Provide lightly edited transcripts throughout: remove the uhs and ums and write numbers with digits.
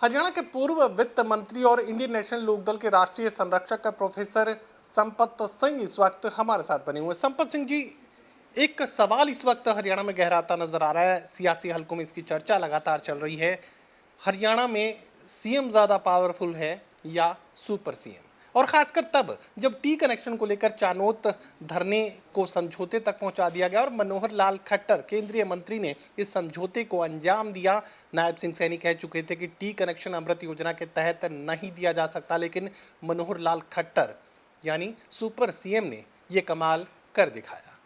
हरियाणा के पूर्व वित्त मंत्री और इंडियन नेशनल लोकदल के राष्ट्रीय संरक्षक प्रोफेसर संपत सिंह इस वक्त हमारे साथ बने हुए हैं। संपत सिंह जी, एक सवाल इस वक्त हरियाणा में गहराता नजर आ रहा है। सियासी हलकों में इसकी चर्चा लगातार चल रही है। हरियाणा में सीएम ज़्यादा पावरफुल है या सुपर सीएम? और खासकर तब जब टी कनेक्शन को लेकर चानोत धरने को समझौते तक पहुंचा दिया गया और मनोहर लाल खट्टर केंद्रीय मंत्री ने इस समझौते को अंजाम दिया। नायब सिंह सैनी कह चुके थे कि टी कनेक्शन अमृत योजना के तहत नहीं दिया जा सकता, लेकिन मनोहर लाल खट्टर यानी सुपर सीएम ने ये कमाल कर दिखाया।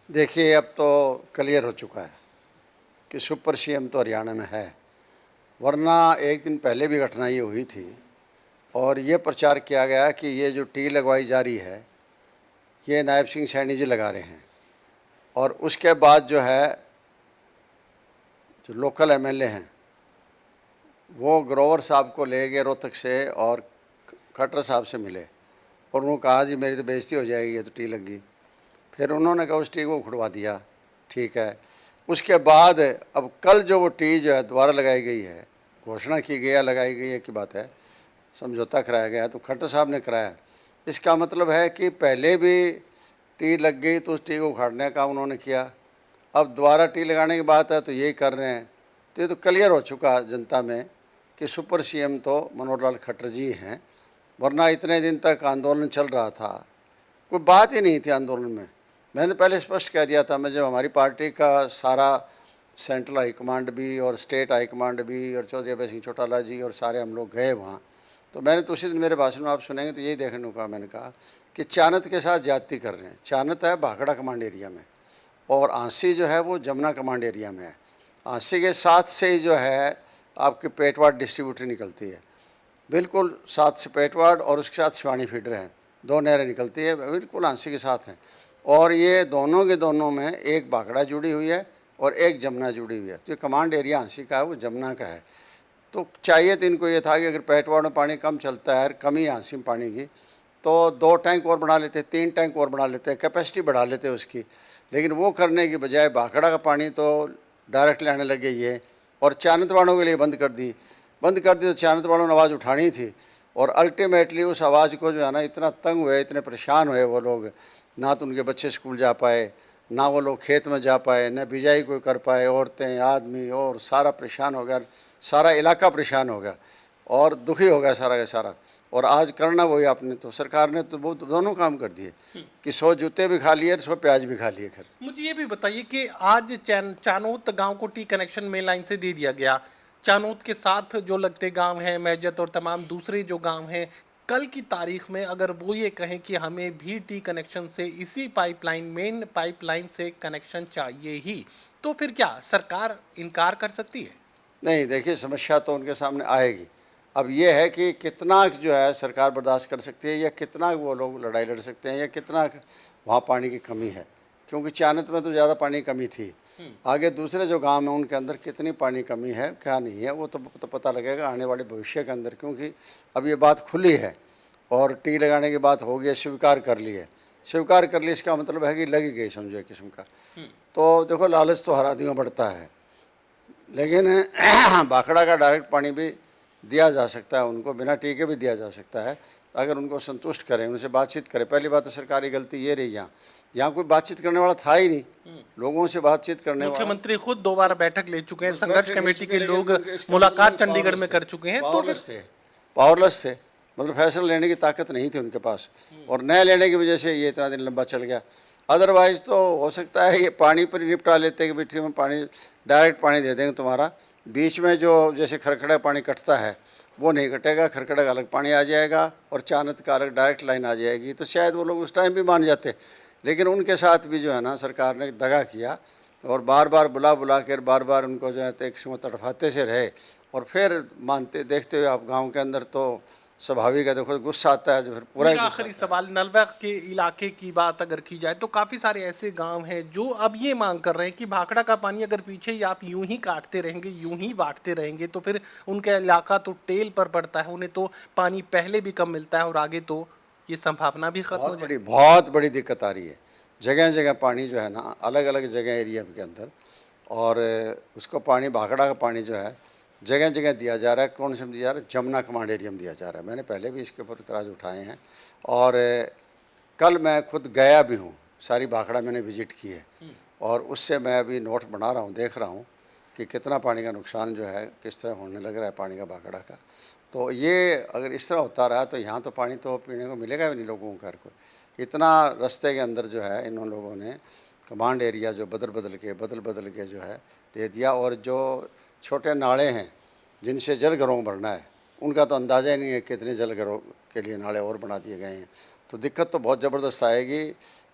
देखिए, अब तो क्लियर हो चुका है कि सुपर सीएम तो हरियाणा में है, वरना एक दिन पहले भी घटना ये हुई थी और ये प्रचार किया गया कि ये जो टी लगवाई जा रही है ये नायब सिंह सैनी जी लगा रहे हैं। और उसके बाद जो है जो लोकल एमएलए हैं वो ग्रोवर साहब को ले गए रोहतक से और खट्टर साहब से मिले और उन्होंने कहा जी मेरी तो बेइज्जती हो जाएगी, ये तो टी लगी। फिर उन्होंने कहा उस टी को उखड़वा दिया, ठीक है। उसके बाद अब कल जो वो टी जो है दोबारा लगाई गई है, घोषणा की गई है, लगाई गई है की बात है, समझौता कराया गया तो खट्टर साहब ने कराया। इसका मतलब है कि पहले भी टी लग गई तो उस टी को उखाड़ने का उन्होंने किया, अब दोबारा टी लगाने की बात है तो यही कर रहे हैं। तो ये तो क्लियर हो चुका जनता में कि सुपर सीएम तो मनोहर लाल खट्टर जी हैं, वरना इतने दिन तक आंदोलन चल रहा था, कोई बात ही नहीं थी आंदोलन में। मैंने पहले स्पष्ट कह दिया था, मैं जब हमारी पार्टी का सारा सेंट्रल हाईकमांड भी और स्टेट हाईकमांड भी और चौधरी अभय सिंह चौटाला जी और सारे हम लोग गए वहाँ, तो मैंने तो उसी दिन मेरे भाषण में आप सुनेंगे तो यही देखने को मैंने कहा कि चानत के साथ ज्यादती कर रहे हैं। चानत है भाखड़ा कमांड एरिया में और आंसी जो है वो जमुना कमांड एरिया में है। आंसी के साथ से ही जो है आपकी पेटवाड़ डिस्ट्रीब्यूटरी निकलती है, बिल्कुल साथ से पेटवाड़ और उसके साथ शिवानी फीडर है, दो नहरें निकलती है, बिल्कुल आंसी के साथ हैं। और ये दोनों के दोनों में एक भाखड़ा जुड़ी हुई है और एक जमुना जुड़ी हुई है। तो ये कमांड एरिया आंसी का है, वो जमुना का है। तो चाहिए तो इनको ये था कि अगर पेटवाड़ में पानी कम चलता है, कमी है आंसी में पानी की, तो 2 टैंक और बना लेते, 3 टैंक और बना लेते, कैपेसिटी बढ़ा लेते उसकी। लेकिन वो करने की बजाय भाखड़ा का पानी तो डायरेक्ट लाने लगे ये, और चानत वालों के लिए बंद कर दी तो चानत वालों ने आवाज़ उठानी थी। और अल्टीमेटली उस आवाज़ को जो है ना इतना तंग हुए, इतने परेशान हुए वो लोग, ना तो उनके बच्चे स्कूल जा पाए, ना वो लोग खेत में जा पाए, न बिजाई कोई कर पाए, औरतें आदमी और सारा परेशान हो गया, सारा इलाका परेशान हो गया और दुखी हो गया सारा का सारा। और आज करना वही आपने तो सरकार ने तो वो दोनों काम कर दिए कि 100 जूते भी खा लिए, 100 प्याज भी खा लिए। खैर मुझे ये भी बताइए कि आज चानोत गांव को टी कनेक्शन मेन लाइन से दे दिया गया। चानोत के साथ जो लगते गांव हैं, मैजत और तमाम दूसरे जो गांव हैं, कल की तारीख में अगर वो ये कहें कि हमें भी टी कनेक्शन से इसी पाइपलाइन मेन पाइपलाइन से कनेक्शन चाहिए ही, तो फिर क्या सरकार इनकार कर सकती है? नहीं, देखिए समस्या तो उनके सामने आएगी। अब ये है कि कितना जो है सरकार बर्दाश्त कर सकती है या कितना वो लोग लड़ाई लड़ सकते हैं या कितना वहाँ पानी की कमी है, क्योंकि चानत में तो ज़्यादा पानी की कमी थी। आगे दूसरे जो गांव हैं उनके अंदर कितनी पानी कमी है क्या नहीं है वो तो पता लगेगा आने वाले भविष्य के अंदर, क्योंकि अब ये बात खुली है और टी लगाने की बात हो गई, स्वीकार कर ली है। स्वीकार कर ली इसका मतलब है कि लगी गई, समझो एक किस्म का। तो देखो लालच तो हर आदमी में बढ़ता है, लेकिन भाखड़ा का डायरेक्ट पानी भी दिया जा सकता है, उनको बिना टी के भी दिया जा सकता है अगर उनको संतुष्ट करें, उनसे बातचीत करें। पहली बात तो सरकारी गलती ये रही, यहाँ कोई बातचीत करने वाला था ही नहीं, लोगों से बातचीत करने वाला। मुख्यमंत्री खुद 2 बार बैठक ले चुके हैं, संघर्ष कमेटी के लोग मुलाकात चंडीगढ़ में कर चुके हैं, तो पावरलेस थे, मतलब फैसला लेने की ताकत नहीं थी उनके पास, और न लेने की वजह से ये इतना दिन लंबा चल गया। अदरवाइज़ तो हो सकता है ये पानी पर ही निपटा लेते कि बिट्ठी में पानी डायरेक्ट पानी दे देंगे तुम्हारा, बीच में जो जैसे खरखड़ा पानी कटता है वो नहीं कटेगा, खरखड़ा का अलग पानी आ जाएगा और चानत का अलग डायरेक्ट लाइन आ जाएगी, तो शायद वो लोग उस टाइम भी मान जाते। लेकिन उनके साथ भी जो है ना सरकार ने दगा किया और बार बार बुला कर बार बार उनको जो है तो एक समय तड़फाते से रहे, और फिर मानते देखते हुए आप गाँव के अंदर तो स्वाभाविक है, देखो गुस्सा आता है जो फिर पूरा। आखिरी सवाल, नलवा के इलाके की बात अगर की जाए तो काफ़ी सारे ऐसे गांव हैं जो अब ये मांग कर रहे हैं कि भाखड़ा का पानी अगर पीछे ही आप यूं ही काटते रहेंगे, यूं ही बांटते रहेंगे, तो फिर उनका इलाका तो टेल पर पड़ता है, उन्हें तो पानी पहले भी कम मिलता है और आगे तो ये संभावना भी खत्म हो जाएगी। बहुत बड़ी दिक्कत आ रही है, जगह जगह पानी जो है ना अलग अलग जगह एरिया के अंदर, और उसको पानी भाखड़ा का पानी जो है जगह जगह दिया जा रहा है। कौन से में दिया जा रहा है? जमुना कमांड एरिया में दिया जा रहा है। मैंने पहले भी इसके ऊपर इतराज़ उठाए हैं और कल मैं खुद गया भी हूँ, सारी भाखड़ा मैंने विजिट की है और उससे मैं अभी नोट बना रहा हूँ, देख रहा हूँ कि कितना पानी का नुकसान जो है किस तरह होने लग रहा है पानी का भाखड़ा का। तो ये अगर इस तरह होता रहा तो यहाँ तो पानी तो पीने को मिलेगा भी नहीं लोगों को। घर को इतना रास्ते के अंदर जो है इन लोगों ने कमांड एरिया जो बदल बदल के जो है दे दिया। और जो छोटे नाले हैं जिनसे जल घरों भरना है उनका तो अंदाज़ा ही नहीं है कितने जल घरों के लिए नाले और बना दिए गए हैं। तो दिक्कत तो बहुत ज़बरदस्त आएगी,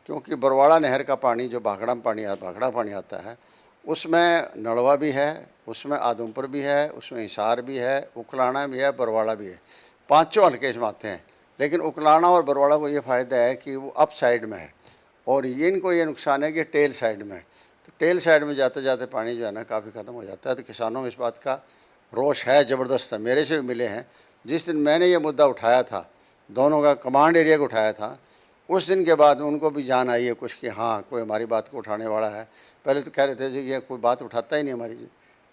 क्योंकि बरवाड़ा नहर का पानी जो भाखड़ा में भाखड़ा पानी आता है उसमें नलवा भी है, उसमें आदमपुर भी है, उसमें हिसार भी है, उकलाना भी है, बरवाड़ा भी है। पांचों हल्के इसमें आते हैं। लेकिन उकलाना और बरवाड़ा को ये फ़ायदा है कि वो अप साइड में है और ये इनको ये नुकसान है कि टेल साइड में है। तो टेल साइड में जाते जाते पानी जो है ना काफ़ी ख़त्म हो जाता है। तो किसानों में इस बात का रोष है, ज़बरदस्त है। मेरे से भी मिले हैं जिस दिन मैंने ये मुद्दा उठाया था, दोनों का कमांड एरिया को उठाया था, उस दिन के बाद उनको भी जान आई है कुछ कि हाँ कोई हमारी बात को उठाने वाला है। पहले तो कह रहे थे जी ये कोई बात उठाता ही नहीं हमारी, जी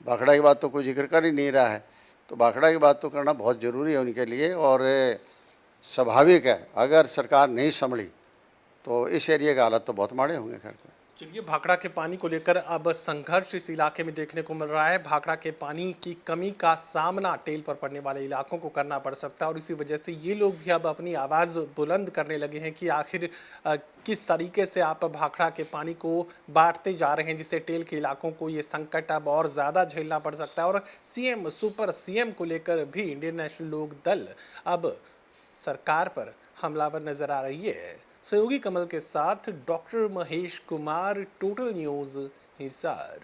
भाखड़ा की बात तो कोई जिक्र कर ही नहीं रहा है। तो भाखड़ा की बात तो करना बहुत ज़रूरी है उनके लिए और स्वाभाविक है। अगर सरकार नहीं संभली तो इस एरिया का हालत तो बहुत माड़े होंगे। खैर चलिए, भाखड़ा के पानी को लेकर अब संघर्ष इस इलाके में देखने को मिल रहा है। भाखड़ा के पानी की कमी का सामना टेल पर पड़ने वाले इलाकों को करना पड़ सकता है और इसी वजह से ये लोग भी अब अपनी आवाज़ बुलंद करने लगे हैं कि आखिर किस तरीके से आप भाखड़ा के पानी को बांटते जा रहे हैं, जिससे टेल के इलाकों को ये संकट अब और ज़्यादा झेलना पड़ सकता है। और सीएम सुपर सीएम को लेकर भी इंडियन नेशनल लोक दल अब सरकार पर हमलावर नजर आ रही है। सहयोगी कमल के साथ doctor Mahesh Kumar, total news, Hisar.